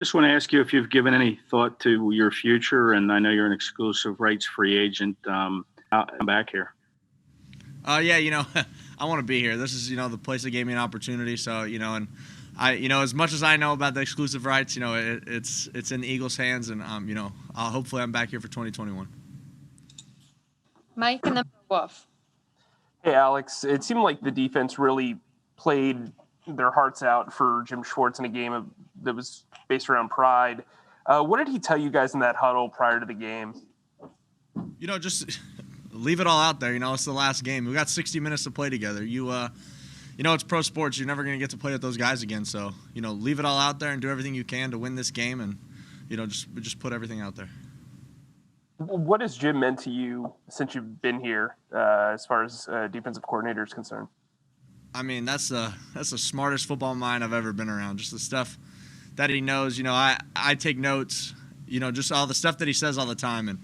Just want to ask you if you've given any thought to your future, and I know you're an exclusive rights free agent. I'm back here. Yeah, I want to be here. This is, the place that gave me an opportunity. So, and I, as much as I know about the exclusive rights, it's in the Eagles' hands, and hopefully I'm back here for 2021. Mike and then Wolf. Hey, Alex. It seemed like the defense really played their hearts out for Jim Schwartz in a game that was based around pride. What did he tell you guys in that huddle prior to the game? Just leave it all out there. It's the last game. We got 60 minutes to play together. It's pro sports. You're never going to get to play with those guys again. So, leave it all out there and do everything you can to win this game, and, just put everything out there. What has Jim meant to you since you've been here as far as defensive coordinator is concerned? I mean, that's the smartest football mind I've ever been around. Just the stuff that he knows. I take notes, just all the stuff that he says all the time. And,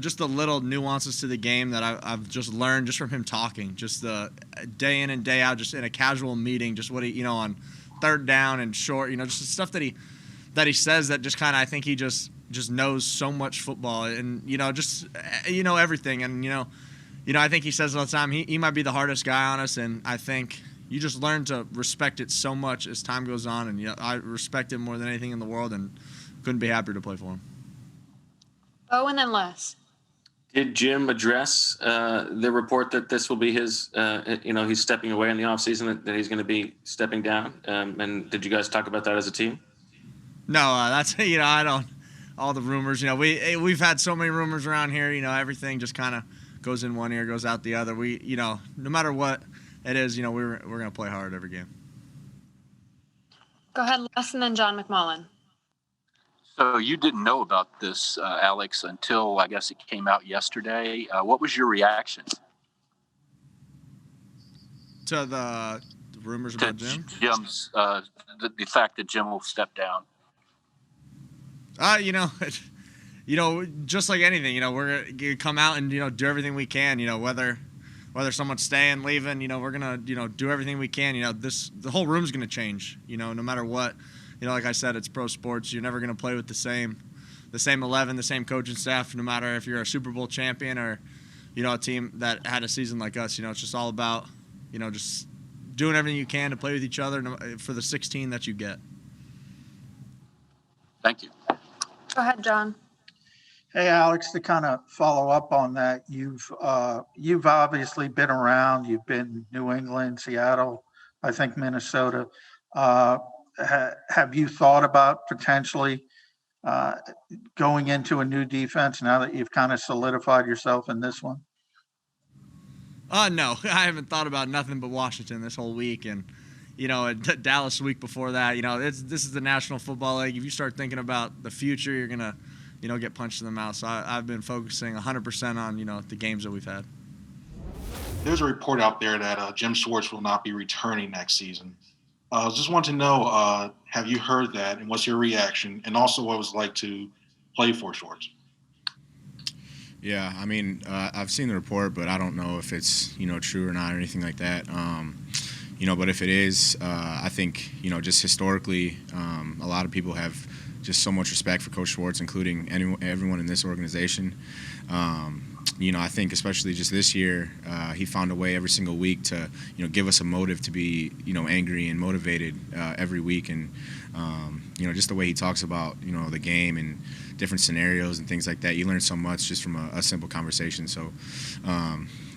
just the little nuances to the game that I've just learned just from him talking. Just the day in and day out, just in a casual meeting, just what he, on third down and short, just the stuff that he says that just kind of, I think he just knows so much football and, just, everything. And, I think he says all the time, he might be the hardest guy on us, and I think you just learn to respect it so much as time goes on, and I respect him more than anything in the world and couldn't be happier to play for him. Oh, and then Les. Did Jim address the report that this will be his, he's stepping away in the offseason, that he's going to be stepping down? And did you guys talk about that as a team? No, that's, I don't, all the rumors, we've had so many rumors around here, everything just kind of goes in one ear, goes out the other. We, no matter what it is, we're going to play hard every game. Go ahead, Les, and then John McMullen. So you didn't know about this, Alex, until I guess it came out yesterday. What was your reaction to the rumors about Jim? Jim's the fact that Jim will step down. Just like anything, we're gonna come out and do everything we can. Whether someone's staying, leaving, we're gonna do everything we can. The whole room's gonna change. No matter what. Like I said, it's pro sports. You're never going to play with the same 11, the same coaching staff, no matter if you're a Super Bowl champion or, a team that had a season like us. It's just all about, just doing everything you can to play with each other for the 16 that you get. Thank you. Go ahead, John. Hey, Alex, to kind of follow up on that, you've obviously been around. You've been New England, Seattle, I think Minnesota. Have you thought about potentially going into a new defense now that you've kind of solidified yourself in this one? No, I haven't thought about nothing but Washington this whole week. And, Dallas the week before that, this is the National Football League. If you start thinking about the future, you're going to, get punched in the mouth. So I've been focusing 100% on, the games that we've had. There's a report out there that Jim Schwartz will not be returning next season. I just want to know, have you heard that, and what's your reaction, and also what it was like to play for Schwartz? Yeah, I mean, I've seen the report, but I don't know if it's, true or not or anything like that. But if it is, I think, just historically, a lot of people have just so much respect for Coach Schwartz, including everyone in this organization. I think especially just this year, he found a way every single week to, give us a motive to be, angry and motivated every week. And, just the way he talks about, the game and different scenarios and things like that, you learn so much just from a simple conversation. So,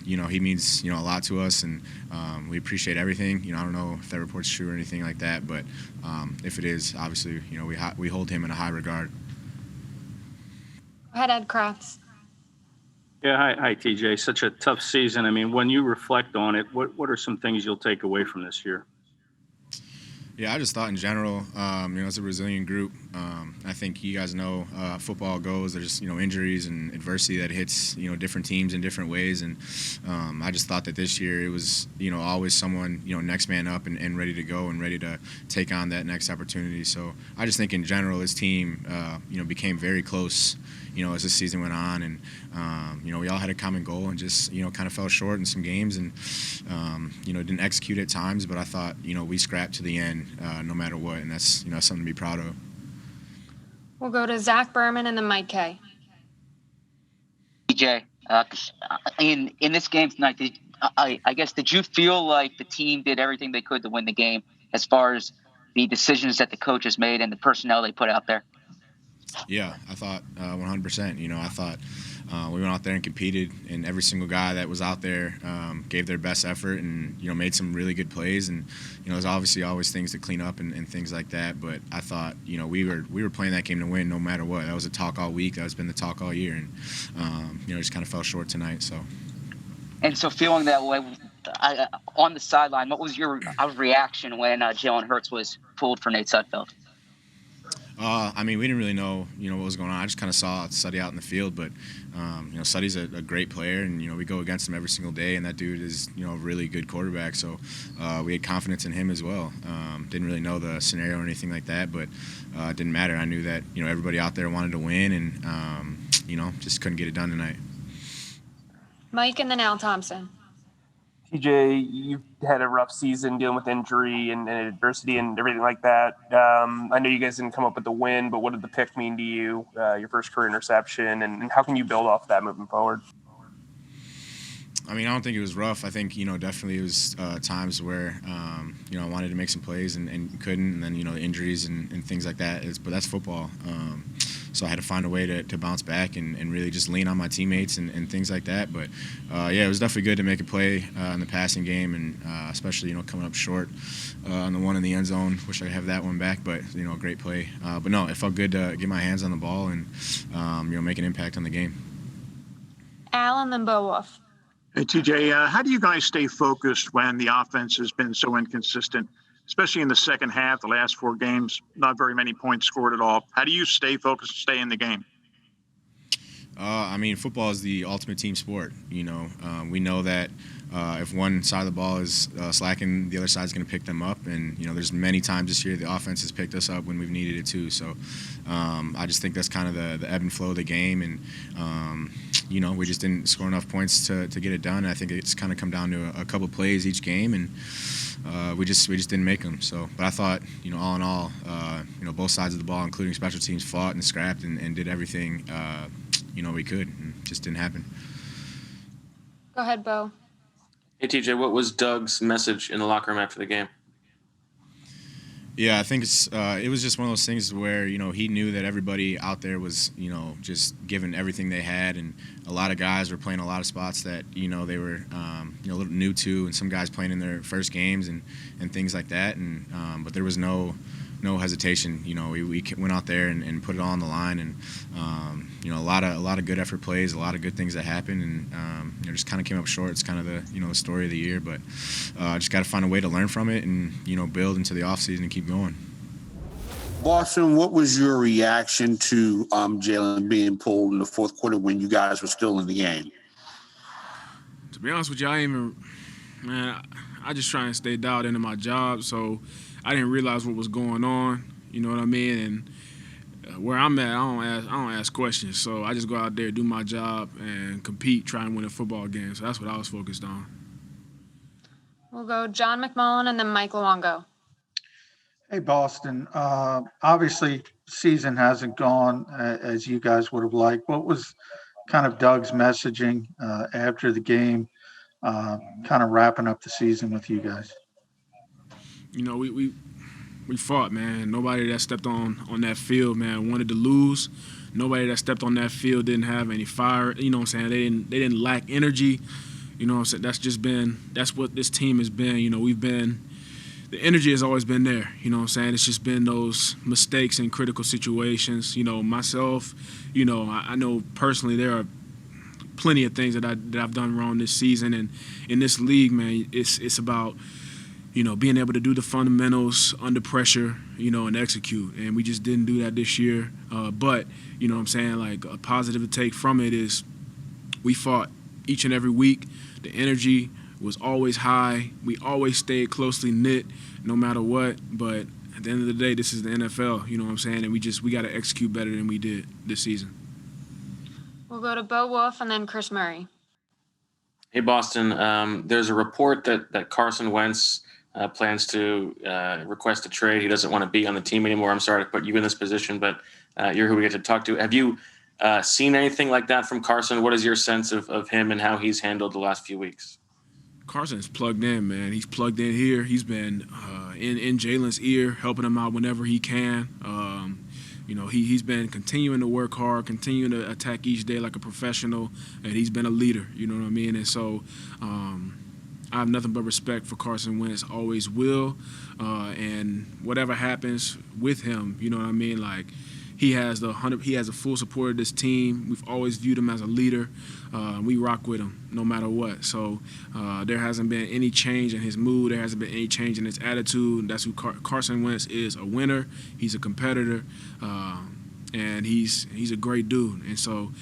he means, a lot to us, and we appreciate everything. I don't know if that report's true or anything like that, but if it is, obviously, we hold him in a high regard. Go ahead, Ed Crafts. Yeah, hi, TJ. Such a tough season. I mean, when you reflect on it, what are some things you'll take away from this year? Yeah, I just thought in general, as a resilient group, I think you guys know football goes. There's, injuries and adversity that hits, different teams in different ways. And I just thought that this year it was, always someone, next man up and ready to go and ready to take on that next opportunity. So I just think in general, this team, became very close, as the season went on. And, we all had a common goal and just, kind of fell short in some games and, didn't execute at times. But I thought, we scrapped to the end no matter what. And that's, something to be proud of. We'll go to Zach Berman and then Mike Kay. DJ, in this game tonight, I guess, did you feel like the team did everything they could to win the game as far as the decisions that the coaches made and the personnel they put out there? Yeah, I thought 100%. I thought we went out there and competed, and every single guy that was out there gave their best effort and, made some really good plays. And, there's obviously always things to clean up and things like that. But I thought, we were playing that game to win no matter what. That was a talk all week. That has been the talk all year. And, just kind of fell short tonight. And so feeling that way, on the sideline, what was your reaction when Jalen Hurts was pulled for Nate Sudfeld? We didn't really know, what was going on. I just kind of saw Suddy out in the field, but, Suddy's a great player, and, we go against him every single day, and that dude is, a really good quarterback. So we had confidence in him as well. Didn't really know the scenario or anything like that, but it didn't matter. I knew that, everybody out there wanted to win, and, just couldn't get it done tonight. Mike and then Al Thompson. TJ, you've had a rough season dealing with injury and adversity and everything like that. I know you guys didn't come up with the win, but what did the pick mean to you, your first career interception, and how can you build off that moving forward? I don't think it was rough. I think, definitely it was times where, I wanted to make some plays and couldn't, and then, the injuries and things like that. But that's football. So I had to find a way to bounce back and really just lean on my teammates and things like that. But, it was definitely good to make a play in the passing game, and especially, coming up short on the one in the end zone. Wish I could have that one back, but, a great play. But, no, it felt good to get my hands on the ball and, make an impact on the game. Al and then Bo Wolf. Hey, TJ, how do you guys stay focused when the offense has been so inconsistent, especially in the second half, the last 4 games, not very many points scored at all? How do you stay focused, stay in the game? Football is the ultimate team sport. We know that if one side of the ball is slacking, the other side is going to pick them up. And, there's many times this year the offense has picked us up when we've needed it too. So I just think that's kind of the ebb and flow of the game. And, we just didn't score enough points to get it done. I think it's kind of come down to a couple plays each game, and we just didn't make them. So, but I thought, all in all, both sides of the ball, including special teams, fought and scrapped and did everything, we could. And it just didn't happen. Go ahead, Bo. Hey, TJ, what was Doug's message in the locker room after the game? Yeah, I think it was just one of those things where, he knew that everybody out there was, just giving everything they had, and a lot of guys were playing a lot of spots that, they were, a little new to, and some guys playing in their first games and things like that. And but there was no hesitation. We went out there and put it all on the line, and a lot of good effort plays, a lot of good things that happened, and just kind of came up short. It's kind of the the story of the year, but just got to find a way to learn from it and build into the offseason and keep going. Boston, what was your reaction to Jalen being pulled in the fourth quarter when you guys were still in the game? To be honest with you, I just try and stay dialed into my job, so I didn't realize what was going on. You know what I mean? And where I'm at, I don't ask questions. So I just go out there, do my job, and compete, try and win a football game. So that's what I was focused on. We'll go John McMullen and then Mike Luongo. Hey, Boston. Obviously, season hasn't gone as you guys would have liked. What was kind of Doug's messaging after the game, kind of wrapping up the season with you guys? We fought, man. Nobody that stepped on that field, man, wanted to lose. Nobody that stepped on that field didn't have any fire. You know what I'm saying? They didn't lack energy. You know what I'm saying? That's what this team has been. The energy has always been there. You know what I'm saying? It's just been those mistakes in critical situations. Myself, I know personally there are plenty of things that I've done wrong this season. And in this league, man, it's about being able to do the fundamentals under pressure, and execute. And we just didn't do that this year. But, you know what I'm saying, like a positive to take from it is we fought each and every week. The energy was always high. We always stayed closely knit no matter what. But at the end of the day, this is the NFL, you know what I'm saying? And we got to execute better than we did this season. We'll go to Bo Wolf and then Chris Murray. Hey, Boston, there's a report that Carson Wentz plans to request a trade. He doesn't want to be on the team anymore. I'm sorry to put you in this position, but you're who we get to talk to. Have you seen anything like that from Carson? What is your sense of him and how he's handled the last few weeks? Carson's plugged in, man. He's plugged in here. He's been in Jalen's ear, helping him out whenever he can. He's been continuing to work hard, continuing to attack each day like a professional, and he's been a leader, you know what I mean? And so I have nothing but respect for Carson Wentz, always will. And whatever happens with him, you know what I mean? Like, he has the full support of this team. We've always viewed him as a leader. We rock with him no matter what. So there hasn't been any change in his mood. There hasn't been any change in his attitude. That's who Carson Wentz is, a winner. He's a competitor, and he's a great dude. And so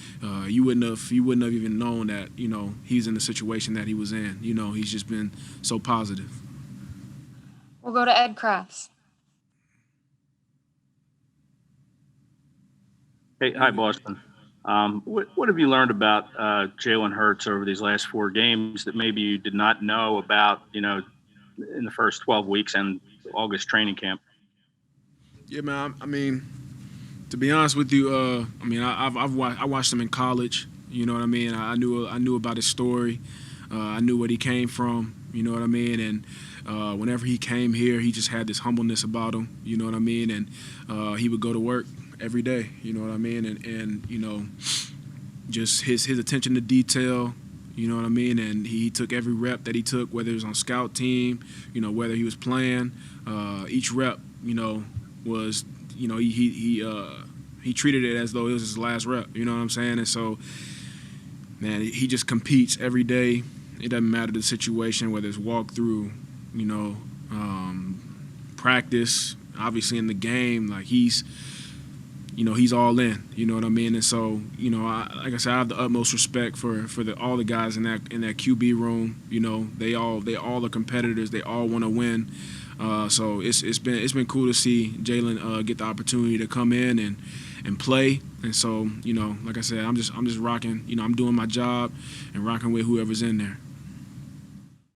you wouldn't have even known that, he's in the situation that he was in. He's just been so positive. We'll go to Ed Krafts. Hey, hi, Boston. What have you learned about Jalen Hurts over these last 4 games that maybe you did not know about, in the first 12 weeks and August training camp? Yeah, man. I mean, to be honest with you, I watched him in college. You know what I mean? I knew about his story. I knew where he came from. You know what I mean? And whenever he came here, he just had this humbleness about him. You know what I mean? And he would go to work every day, you know what I mean, and just his attention to detail, you know what I mean, and he took every rep that he took, whether it was on scout team, whether he was playing, each rep, was, he treated it as though it was his last rep, you know what I'm saying, and so, man, he just competes every day. It doesn't matter the situation, whether it's walkthrough, practice, obviously in the game, like he's all in, you know what I mean? And so, like I said, I have the utmost respect for all the guys in that QB room. They all are competitors. They all want to win. So it's been cool to see Jalen get the opportunity to come in and play. And so, like I said, I'm just rocking. I'm doing my job and rocking with whoever's in there.